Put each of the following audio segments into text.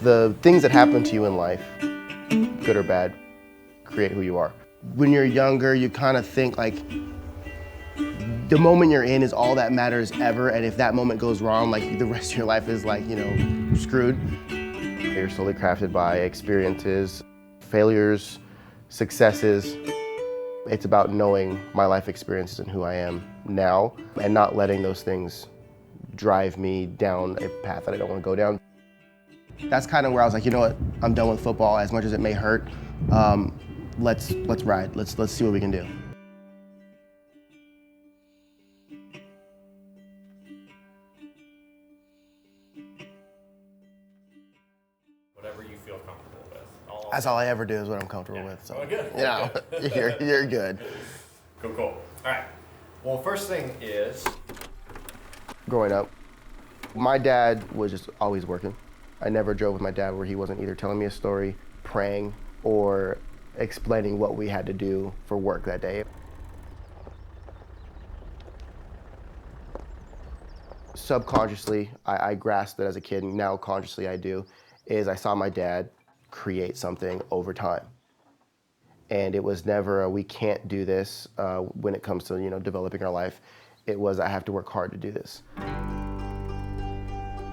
The things that happen to you in life, good or bad, create who you are. When you're younger, you kind of think like the moment you're in is all that matters ever, and if that moment goes wrong, like the rest of your life is like, you know, screwed. You're slowly crafted by experiences, failures, successes. It's about knowing my life experiences and who I am now, and not letting those things drive me down a path that I don't want to go down. That's kind of where I was like, you know what, I'm done with football. As much as it may hurt, let's ride. Let's see what we can do. Whatever you feel comfortable with. That's all I ever do is what I'm comfortable with. So, well, good. you know, you're good. Cool. All right. Well, first thing is, Growing up, my dad was just always working. I never drove with my dad where he wasn't either telling me a story, praying, or explaining what we had to do for work that day. Subconsciously, I grasped it as a kid, and now consciously I do, is I saw my dad create something over time. And it was never a, we can't do this when it comes to, you know, developing our life. It was, I have to work hard to do this.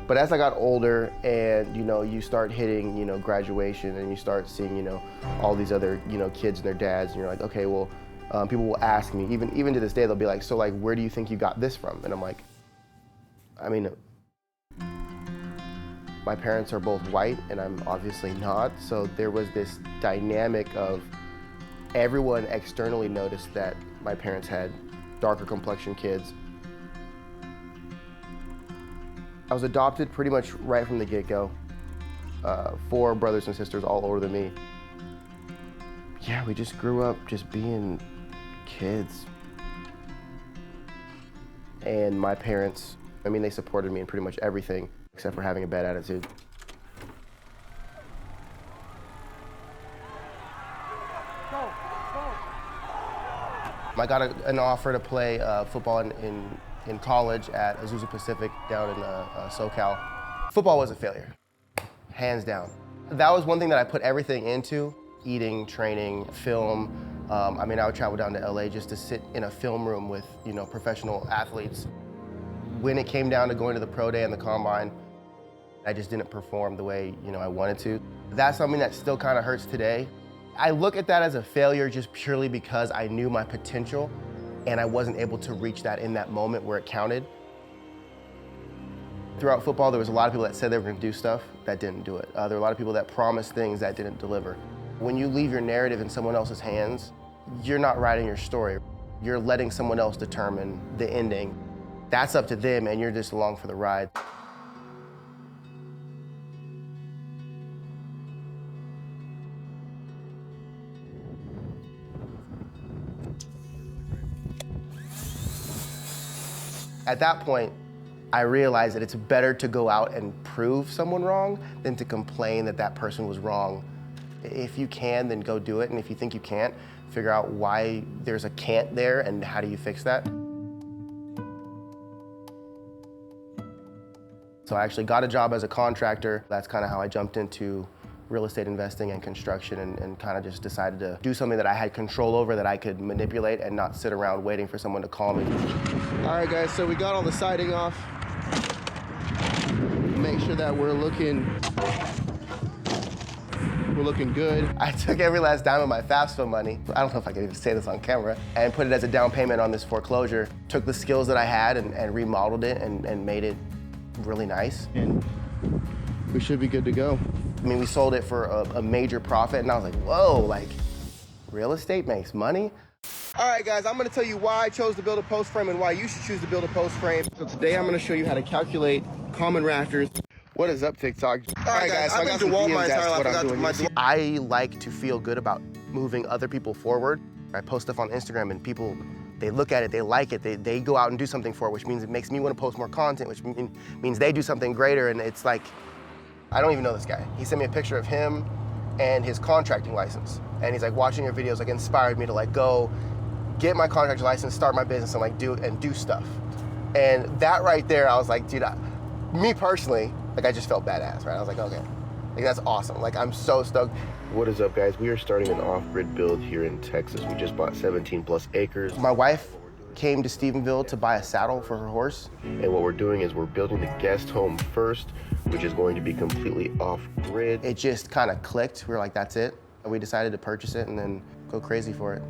But as I got older and, you know, you start hitting, you know, graduation and you start seeing, you know, all these other, you know, kids and their dads, and you're like, okay, well, people will ask me, even to this day, they'll be like, so like, where do you think you got this from? And I'm like, I mean, my parents are both white and I'm obviously not. So there was this dynamic of everyone externally noticed that my parents had darker complexion kids. I was adopted pretty much right from the get-go. 4 brothers and sisters, all older than me. Yeah, we just grew up just being kids. And my parents, I mean, they supported me in pretty much everything except for having a bad attitude. I got an offer to play football in college at Azusa Pacific down in SoCal. Football was a failure, hands down. That was one thing that I put everything into, eating, training, film. I mean, I would travel down to LA just to sit in a film room with, you know, professional athletes. When it came down to going to the pro day and the combine, I just didn't perform the way, you know, I wanted to. That's something that still kind of hurts today. I look at that as a failure just purely because I knew my potential and I wasn't able to reach that in that moment where it counted. Throughout football, there was a lot of people that said they were gonna do stuff that didn't do it. There were a lot of people that promised things that didn't deliver. When you leave your narrative in someone else's hands, you're not writing your story. You're letting someone else determine the ending. That's up to them and you're just along for the ride. At that point, I realized that it's better to go out and prove someone wrong than to complain that that person was wrong. If you can, then go do it. And if you think you can't, figure out why there's a can't there and how do you fix that. So I actually got a job as a contractor. That's kind of how I jumped into real estate investing and construction and kind of just decided to do something that I had control over, that I could manipulate and not sit around waiting for someone to call me. All right, guys, so we got all the siding off. Make sure that we're looking good. I took every last dime of my FAFSA money, I don't know if I can even say this on camera, and put it as a down payment on this foreclosure. Took the skills that I had and remodeled it and made it really nice. And we should be good to go. I mean, we sold it for a major profit, and I was like, whoa, like, real estate makes money? All right, guys, I'm gonna tell you why I chose to build a post frame and why you should choose to build a post frame. So today I'm gonna show you how to calculate common rafters. What is up, TikTok? All right, guys, so I got some DMs as to what I'm doing. I like to feel good about moving other people forward. I post stuff on Instagram and people, they look at it, they like it, they go out and do something for it, which means it makes me want to post more content, which means they do something greater, and it's like, I don't even know this guy. He sent me a picture of him and his contracting license. And he's like, watching your videos like inspired me to like go get my contracting license, start my business and like do stuff. And that right there, I was like, dude, me personally, like I just felt badass, right? I was like, okay. Like, that's awesome. Like, I'm so stoked. What is up, guys? We are starting an off-grid build here in Texas. We just bought 17 plus acres. My wife came to Stephenville to buy a saddle for her horse. And what we're doing is we're building the guest home first, which is going to be completely off-grid. It just kind of clicked. We were like, that's it. And we decided to purchase it and then go crazy for it.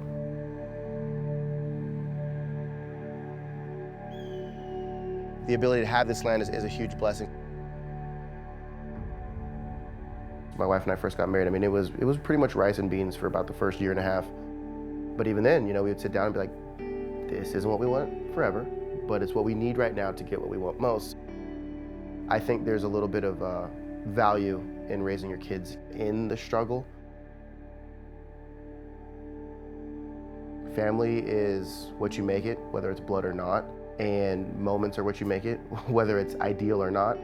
The ability to have this land is a huge blessing. My wife and I first got married, I mean, it was pretty much rice and beans for about the first year and a half. But even then, you know, we would sit down and be like, this isn't what we want forever, but it's what we need right now to get what we want most. I think there's a little bit of value in raising your kids in the struggle. Family is what you make it, whether it's blood or not, and moments are what you make it, whether it's ideal or not.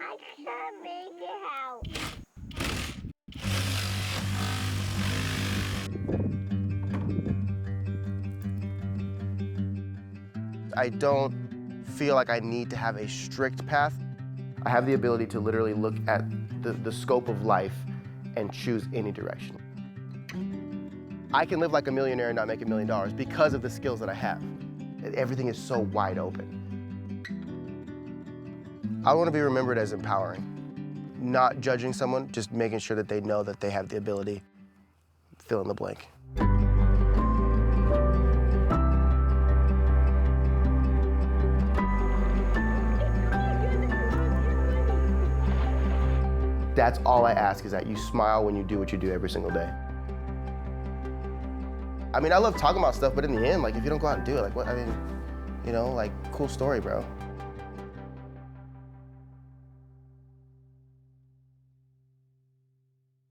I can't make it out. I don't feel like I need to have a strict path. I have the ability to literally look at the scope of life and choose any direction. I can live like a millionaire and not make $1 million because of the skills that I have. Everything is so wide open. I want to be remembered as empowering, not judging someone, just making sure that they know that they have the ability, fill in the blank. That's all I ask, is that you smile when you do what you do every single day. I mean, I love talking about stuff, but in the end, like, if you don't go out and do it, like, what, I mean, you know, like, cool story, bro.